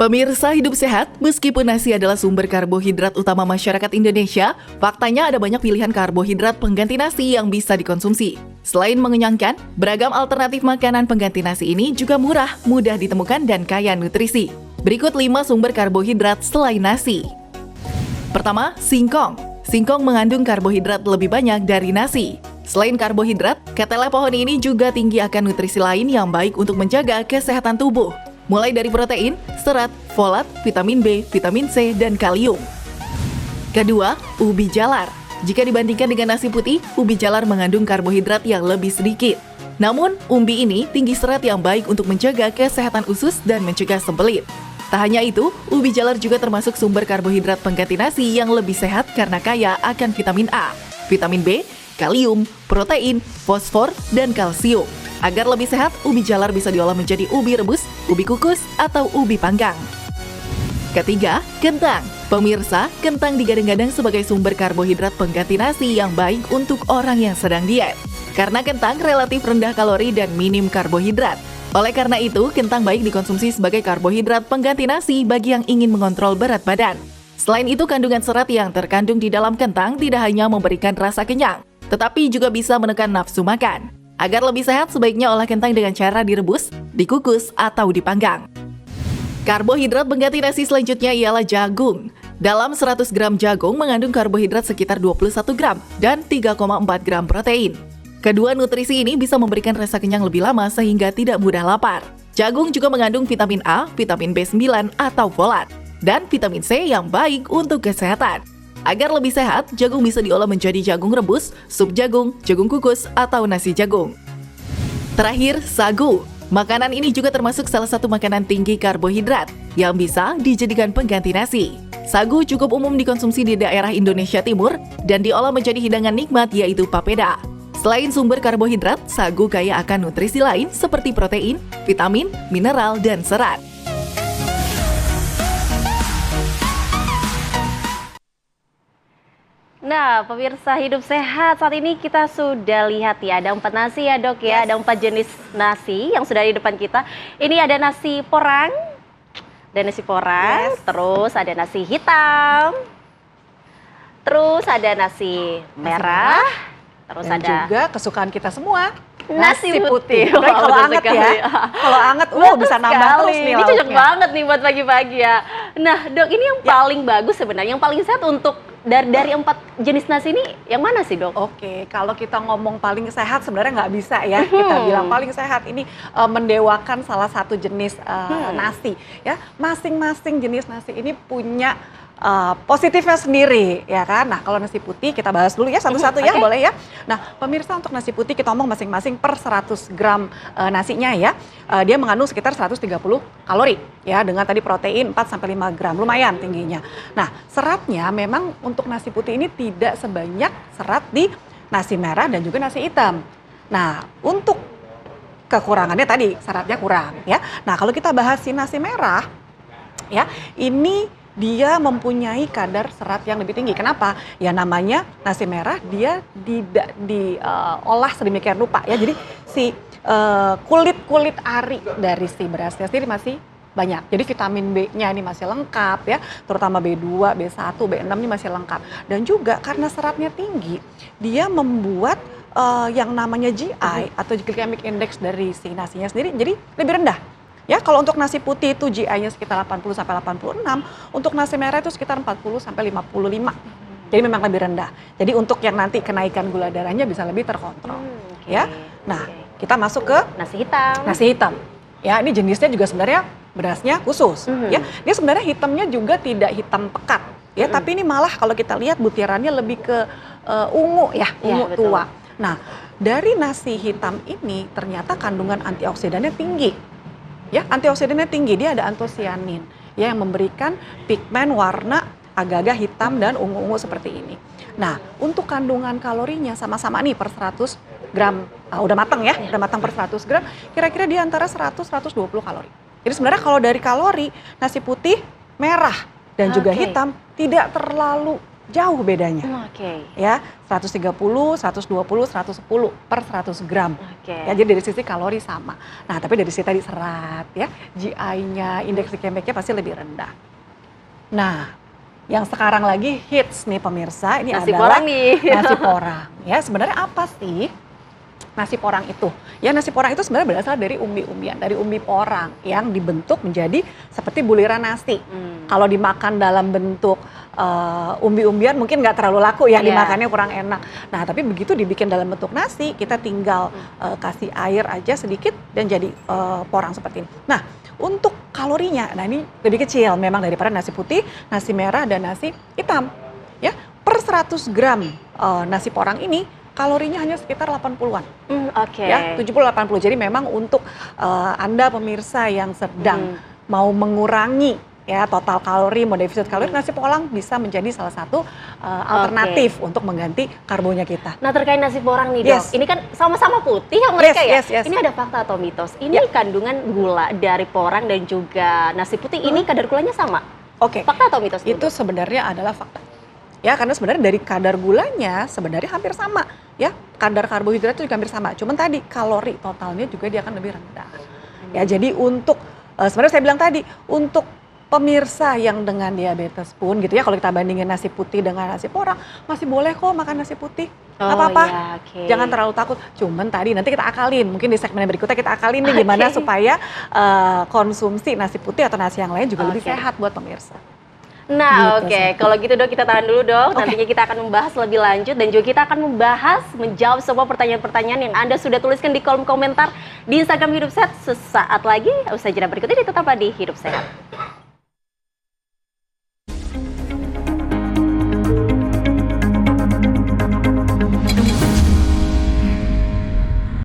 Pemirsa Hidup Sehat, meskipun nasi adalah sumber karbohidrat utama masyarakat Indonesia, faktanya ada banyak pilihan karbohidrat pengganti nasi yang bisa dikonsumsi. Selain mengenyangkan, beragam alternatif makanan pengganti nasi ini juga murah, mudah ditemukan, dan kaya nutrisi. Berikut 5 sumber karbohidrat selain nasi. Pertama, singkong. Singkong mengandung karbohidrat lebih banyak dari nasi. Selain karbohidrat, ketela pohon ini juga tinggi akan nutrisi lain yang baik untuk menjaga kesehatan tubuh. Mulai dari protein, serat, folat, vitamin B, vitamin C, dan kalium. Kedua, ubi jalar. Jika dibandingkan dengan nasi putih, ubi jalar mengandung karbohidrat yang lebih sedikit. Namun, umbi ini tinggi serat yang baik untuk menjaga kesehatan usus dan mencegah sembelit. Tak hanya itu, ubi jalar juga termasuk sumber karbohidrat pengganti nasi yang lebih sehat karena kaya akan vitamin A, vitamin B, kalium, protein, fosfor, dan kalsium. Agar lebih sehat, ubi jalar bisa diolah menjadi ubi rebus, ubi kukus, atau ubi panggang. Ketiga, kentang. Pemirsa, kentang digadang-gadang sebagai sumber karbohidrat pengganti nasi yang baik untuk orang yang sedang diet. Karena kentang relatif rendah kalori dan minim karbohidrat. Oleh karena itu, kentang baik dikonsumsi sebagai karbohidrat pengganti nasi bagi yang ingin mengontrol berat badan. Selain itu, kandungan serat yang terkandung di dalam kentang tidak hanya memberikan rasa kenyang, tetapi juga bisa menekan nafsu makan. Agar lebih sehat, sebaiknya olah kentang dengan cara direbus, dikukus, atau dipanggang. Karbohidrat pengganti nasi selanjutnya ialah jagung. Dalam 100 gram jagung mengandung karbohidrat sekitar 21 gram dan 3,4 gram protein. Kedua nutrisi ini bisa memberikan rasa kenyang lebih lama sehingga tidak mudah lapar. Jagung juga mengandung vitamin A, vitamin B9 atau folat, dan vitamin C yang baik untuk kesehatan. Agar lebih sehat, jagung bisa diolah menjadi jagung rebus, sup jagung, jagung kukus, atau nasi jagung. Terakhir, sagu. Makanan ini juga termasuk salah satu makanan tinggi karbohidrat yang bisa dijadikan pengganti nasi. Sagu cukup umum dikonsumsi di daerah Indonesia Timur dan diolah menjadi hidangan nikmat yaitu papeda. Selain sumber karbohidrat, sagu kaya akan nutrisi lain seperti protein, vitamin, mineral, dan serat. Nah, pemirsa Hidup Sehat, saat ini kita sudah lihat ya, ada 4 nasi ya dok ya, ada 4 jenis nasi yang sudah di depan kita. Ini ada nasi porang, terus ada nasi hitam, terus ada nasi merah, terus dan ada juga kesukaan kita semua, nasi putih. Kalau anget ya, kalau anget, bisa nambah terus nih. Ini cocok banget nih buat pagi-pagi ya. Nah dok, ini yang paling bagus sebenarnya, yang paling sehat untuk dari 4 jenis nasi ini yang mana sih dok? Oke, kalau kita ngomong paling sehat sebenarnya nggak bisa ya. Kita bilang paling sehat ini mendewakan salah satu jenis nasi. Ya, masing-masing jenis nasi ini punya positifnya sendiri, ya kan? Nah, kalau nasi putih kita bahas dulu ya satu-satu ya, boleh ya? Nah, pemirsa, untuk nasi putih kita ngomong masing-masing per 100 gram nasinya ya. Dia mengandung sekitar 130 kalori ya, dengan tadi protein 4-5 gram, lumayan tingginya. Nah, seratnya memang untuk nasi putih ini tidak sebanyak serat di nasi merah dan juga nasi hitam. Nah, untuk kekurangannya tadi seratnya kurang ya. Nah, kalau kita bahas si nasi merah ya, ini dia mempunyai kadar serat yang lebih tinggi. Kenapa? Ya namanya nasi merah, dia tidak diolah sedemikian rupa ya. Jadi si kulit ari dari si berasnya sendiri masih banyak. Jadi vitamin B-nya ini masih lengkap ya, terutama B2, B1, B6 ini masih lengkap. Dan juga karena seratnya tinggi, dia membuat yang namanya GI atau glycemic index dari si nasinya sendiri jadi lebih rendah. Ya, kalau untuk nasi putih itu GI-nya sekitar 80 sampai 86, untuk nasi merah itu sekitar 40 sampai 55. Jadi memang lebih rendah. Jadi untuk yang nanti kenaikan gula darahnya bisa lebih terkontrol. Ya. Nah, kita masuk ke nasi hitam. Nasi hitam. Ya, ini jenisnya juga sebenarnya berasnya khusus, ya. Dia sebenarnya hitamnya juga tidak hitam pekat, ya, tapi ini malah kalau kita lihat butirannya lebih ke ungu ya, ungu tua. Nah, dari nasi hitam ini ternyata kandungan antioksidannya tinggi. Ya, antioksidannya tinggi, dia ada antosianin ya, yang memberikan pigmen warna agak-agak hitam dan ungu-ungu seperti ini. Nah, untuk kandungan kalorinya sama-sama nih per 100 gram, udah matang ya, udah matang per 100 gram, kira-kira di antara 100-120 kalori. Jadi sebenarnya kalau dari kalori, nasi putih, merah, dan juga hitam tidak terlalu jauh bedanya. Oke. Ya, 130, 120, 110 per 100 gram. Oke. Ya, jadi dari sisi kalori sama. Nah, tapi dari sisi tadi serat ya, GI-nya, indeks glikemiknya pasti lebih rendah. Nah, yang sekarang lagi hits nih pemirsa, ini Nasi adalah porang nih. nasi porang. Ya, sebenarnya apa sih nasi porang itu? Ya, nasi porang itu sebenarnya berasal dari umbi-umbian, dari umbi porang yang dibentuk menjadi seperti buliran nasi. Kalau dimakan dalam bentuk umbi-umbian mungkin nggak terlalu laku ya, dimakannya kurang enak. Nah, tapi begitu dibikin dalam bentuk nasi, kita tinggal kasih air aja sedikit dan jadi porang seperti ini. Nah, untuk kalorinya, nah ini lebih kecil memang daripada nasi putih, nasi merah, dan nasi hitam. Ya, per 100 gram nasi porang ini kalorinya hanya sekitar 80-an. Oke. Ya, 70-80. Jadi memang untuk Anda pemirsa yang sedang mau mengurangi ya total kalori, mau defisit kalori, nasi porang bisa menjadi salah satu alternatif untuk mengganti karbonya kita. Nah, terkait nasi porang nih, Dok. Yes. Ini kan sama-sama putih ya mereka ya. Yes. Ini ada fakta atau mitos? Ini kandungan gula dari porang dan juga nasi putih ini kadar gulanya sama. Oke. Fakta atau mitos? Itu sebenarnya adalah fakta. Ya, karena sebenarnya dari kadar gulanya sebenarnya hampir sama, ya. Kadar karbohidrat itu juga hampir sama. Cuman tadi kalori totalnya juga dia akan lebih rendah. Ya, jadi untuk sebenarnya saya bilang tadi untuk pemirsa yang dengan diabetes pun gitu ya, kalau kita bandingin nasi putih dengan nasi porang, masih boleh kok makan nasi putih. Nggak apa-apa. Ya, okay. Jangan terlalu takut. Cuman tadi nanti kita akalin, mungkin di segmen berikutnya kita akalin nih gimana supaya konsumsi nasi putih atau nasi yang lain juga lebih sehat buat pemirsa. Nah, Gitu, oke. Kalau gitu, Dok, kita tahan dulu, Dok. Nantinya kita akan membahas lebih lanjut dan juga kita akan menjawab semua pertanyaan-pertanyaan yang Anda sudah tuliskan di kolom komentar di Instagram Hidup Sehat sesaat lagi. Usai jeda berikut ini tetaplah di Hidup Sehat.